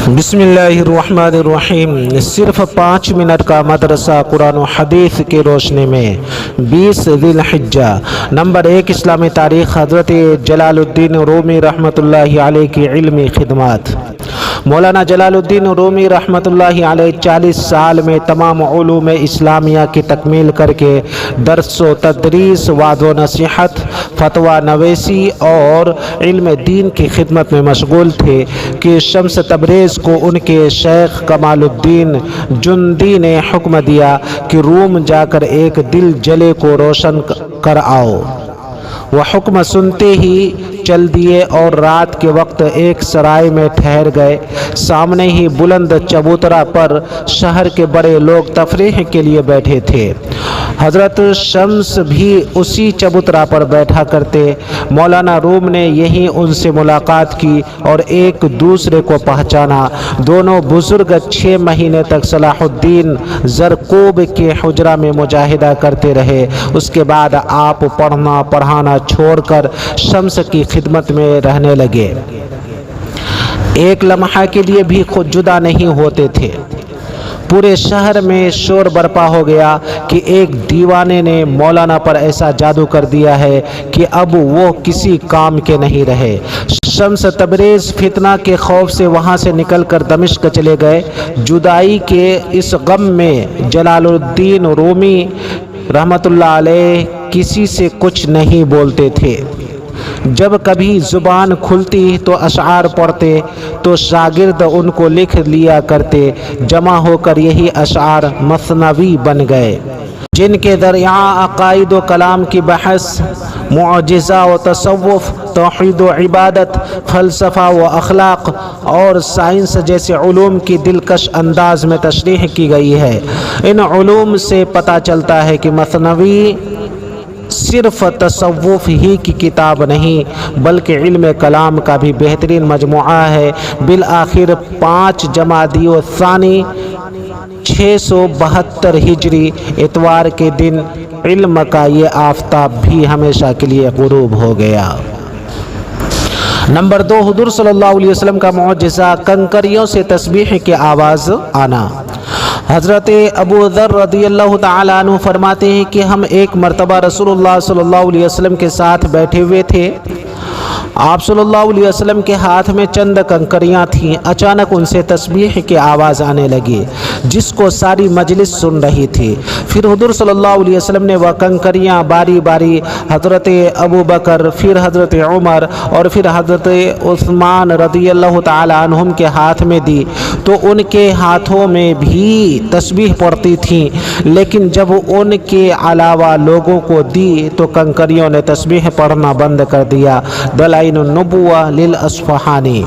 بسم اللہ الرحمن الرحیم۔ صرف 5 منٹ کا مدرسہ قرآن و حدیث کی روشنی میں 20 ذی الحجہ۔ نمبر 1، اسلامی تاریخ۔ حضرت جلال الدین رومی رحمۃ اللہ علیہ کی علمی خدمات۔ مولانا جلال الدین رومی رحمۃ اللہ علیہ 40 سال میں تمام علوم اسلامیہ کی تکمیل کر کے درس و تدریس، وعظ و نصیحت، فتویٰ نویسی اور علم دین کی خدمت میں مشغول تھے کہ شمس تبریز کو ان کے شیخ کمال الدین جندی نے حکم دیا کہ روم جا کر ایک دل جلے کو روشن کر آؤ۔ وہ حکم سنتے ہی چل دیے اور رات کے وقت ایک سرائے میں ٹھہر گئے۔ سامنے ہی بلند چبوترا پر شہر کے بڑے لوگ تفریح کے لیے بیٹھے تھے۔ حضرت شمس بھی اسی چبوترا پر بیٹھا کرتے۔ مولانا روم نے یہیں ان سے ملاقات کی اور ایک دوسرے کو پہچانا۔ دونوں بزرگ 6 مہینے تک صلاح الدین زرقوب کے حجرہ میں مجاہدہ کرتے رہے۔ اس کے بعد آپ پڑھنا پڑھانا چھوڑ کر شمس کی خدمت میں رہنے لگے۔ ایک لمحہ کے لیے بھی خود جدا نہیں ہوتے تھے۔ پورے شہر میں شور برپا ہو گیا کہ ایک دیوانے نے مولانا پر ایسا جادو کر دیا ہے کہ اب وہ کسی کام کے نہیں رہے۔ شمس تبریز فتنہ کے خوف سے وہاں سے نکل کر دمشق چلے گئے۔ جدائی کے اس غم میں جلال الدین رومی رحمۃ اللہ علیہ کسی سے کچھ نہیں بولتے تھے۔ جب کبھی زبان کھلتی تو اشعار پڑھتے تو شاگرد ان کو لکھ لیا کرتے۔ جمع ہو کر یہی اشعار مثنوی بن گئے، جن کے ذریعہ عقائد و کلام کی بحث، معجزہ و تصوف، توحید و عبادت، فلسفہ و اخلاق اور سائنس جیسے علوم کی دلکش انداز میں تشریح کی گئی ہے۔ ان علوم سے پتہ چلتا ہے کہ مثنوی صرف تصوف ہی کی کتاب نہیں بلکہ علم کلام کا بھی بہترین مجموعہ ہے۔ بالآخر 5 جمادی الثانی 672 ہجری اتوار کے دن علم کا یہ آفتاب بھی ہمیشہ کے لیے غروب ہو گیا۔ نمبر 2، حضور صلی اللہ علیہ وسلم کا معجزہ، کنکریوں سے تسبیح کی آواز آنا۔ حضرت ابو ذر رضی اللہ تعالیٰ عنہ فرماتے ہیں کہ ہم ایک مرتبہ رسول اللہ صلی اللہ علیہ وسلم کے ساتھ بیٹھے ہوئے تھے۔ آپ صلی اللہ علیہ وسلم کے ہاتھ میں چند کنکریاں تھیں۔ اچانک ان سے تسبیح کی آواز آنے لگی جس کو ساری مجلس سن رہی تھی۔ پھر حضور صلی اللہ علیہ وسلم نے وہ کنکریاں باری باری حضرت ابو بکر، پھر حضرت عمر اور پھر حضرت عثمان رضی اللہ تعالیٰ عنہم کے ہاتھ میں دی تو ان کے ہاتھوں میں بھی تسبیح پڑتی تھیں، لیکن جب ان کے علاوہ لوگوں کو دی تو کنکریوں نے تسبیح پڑھنا بند کر دیا۔ دلائل النبوہ للاصفہانی۔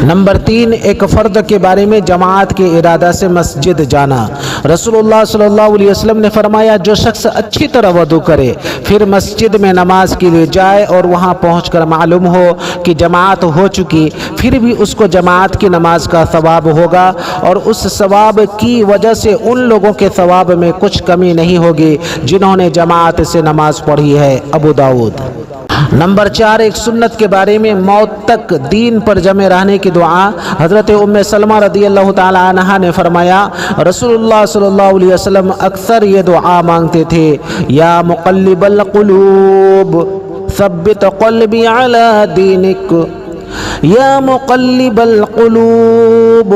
نمبر 3، ایک فرد کے بارے میں جماعت کے ارادہ سے مسجد جانا۔ رسول اللہ صلی اللہ علیہ وسلم نے فرمایا، جو شخص اچھی طرح وضو کرے پھر مسجد میں نماز کے لیے جائے اور وہاں پہنچ کر معلوم ہو کہ جماعت ہو چکی، پھر بھی اس کو جماعت کی نماز کا ثواب ہوگا اور اس ثواب کی وجہ سے ان لوگوں کے ثواب میں کچھ کمی نہیں ہوگی جنہوں نے جماعت سے نماز پڑھی ہے۔ ابو داؤد۔ نمبر 4، ایک سنت کے بارے میں موت تک دین پر جمے رہنے کی دعا۔ حضرت ام سلمہ رضی اللہ تعالی عنہا نے فرمایا، رسول اللہ صلی اللہ علیہ وسلم اکثر یہ دعا مانگتے تھے، یا مقلب القلوب ثبت قلبی علی دینک، یا مقلب القلوب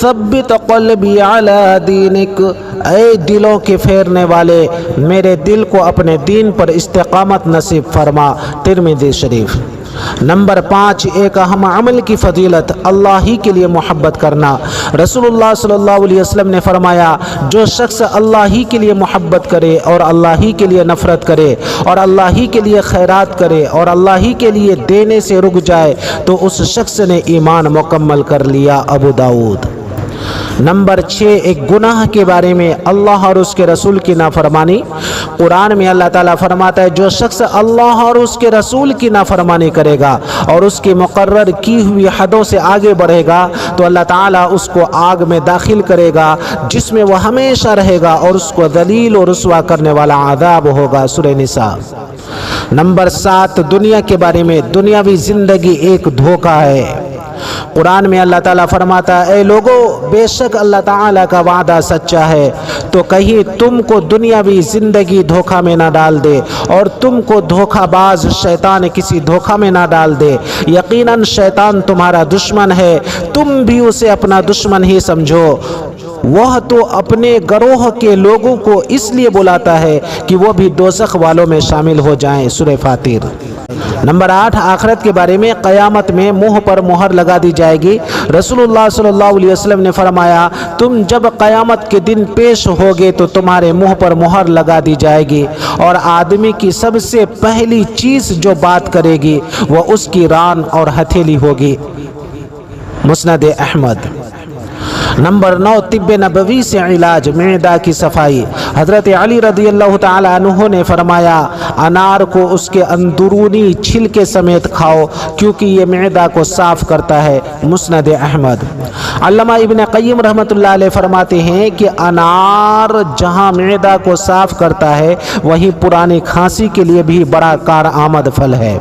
ثبت قلبی علی دینک۔ اے دلوں کے پھیرنے والے، میرے دل کو اپنے دین پر استقامت نصیب فرما۔ ترمذی شریف۔ نمبر 5، ایک اہم عمل کی فضیلت، اللہ ہی کے لیے محبت کرنا۔ رسول اللہ صلی اللہ علیہ وسلم نے فرمایا، جو شخص اللہ ہی کے لیے محبت کرے اور اللہ ہی کے لیے نفرت کرے اور اللہ ہی کے لیے خیرات کرے اور اللہ ہی کے لیے دینے سے رک جائے تو اس شخص نے ایمان مکمل کر لیا۔ ابو داؤد۔ نمبر 6، ایک گناہ کے بارے میں اللہ اور اس کے رسول کی نافرمانی۔ قرآن میں اللہ تعالیٰ فرماتا ہے، جو شخص اللہ اور اس کے رسول کی نافرمانی کرے گا اور اس کی مقرر کی ہوئی حدوں سے آگے بڑھے گا تو اللہ تعالیٰ اس کو آگ میں داخل کرے گا جس میں وہ ہمیشہ رہے گا اور اس کو ذلیل و رسوا کرنے والا عذاب ہوگا۔ سورہ نساء۔ نمبر 7، دنیا کے بارے میں، دنیاوی زندگی ایک دھوکہ ہے۔ قرآن میں اللہ تعالیٰ فرماتا ہے اے لوگو بے شک اللہ تعالیٰ کا وعدہ سچا ہے، تو کہیں تم کو دنیاوی زندگی دھوکہ میں نہ ڈال دے اور تم کو دھوکہ باز شیطان کسی دھوکہ میں نہ ڈال دے۔ یقیناً شیطان تمہارا دشمن ہے، تم بھی اسے اپنا دشمن ہی سمجھو۔ وہ تو اپنے گروہ کے لوگوں کو اس لیے بلاتا ہے کہ وہ بھی دوزخ والوں میں شامل ہو جائیں۔ سورہ فاطر۔ نمبر 8، آخرت کے بارے میں قیامت میں منہ پر مہر لگا دی جائے گی۔ رسول اللہ صلی اللہ علیہ وسلم نے فرمایا تم جب قیامت کے دن پیش ہوگے تو تمہارے منہ پر مہر لگا دی جائے گی، اور آدمی کی سب سے پہلی چیز جو بات کرے گی وہ اس کی ران اور ہتھیلی ہوگی۔ مسند احمد۔ نمبر 9، طب نبوی سے علاج، معدہ کی صفائی۔ حضرت علی رضی اللہ تعالی عنہ نے فرمایا انار کو اس کے اندرونی چھلکے سمیت کھاؤ کیونکہ یہ معدہ کو صاف کرتا ہے۔ مسند احمد۔ علامہ ابن قیم رحمۃ اللہ علیہ فرماتے ہیں کہ انار جہاں معدہ کو صاف کرتا ہے وہیں پرانی کھانسی کے لیے بھی بڑا کارآمد پھل ہے۔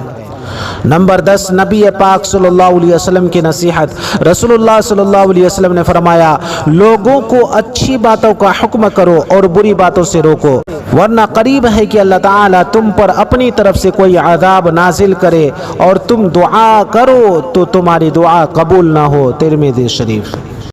نمبر 10، نبی پاک صلی اللہ علیہ وسلم کی نصیحت۔ رسول اللہ صلی اللہ علیہ وسلم نے فرمایا لوگوں کو اچھی باتوں کا حکم کرو اور بری باتوں سے روکو، ورنہ قریب ہے کہ اللہ تعالیٰ تم پر اپنی طرف سے کوئی عذاب نازل کرے اور تم دعا کرو تو تمہاری دعا قبول نہ ہو۔ ترمذی شریف۔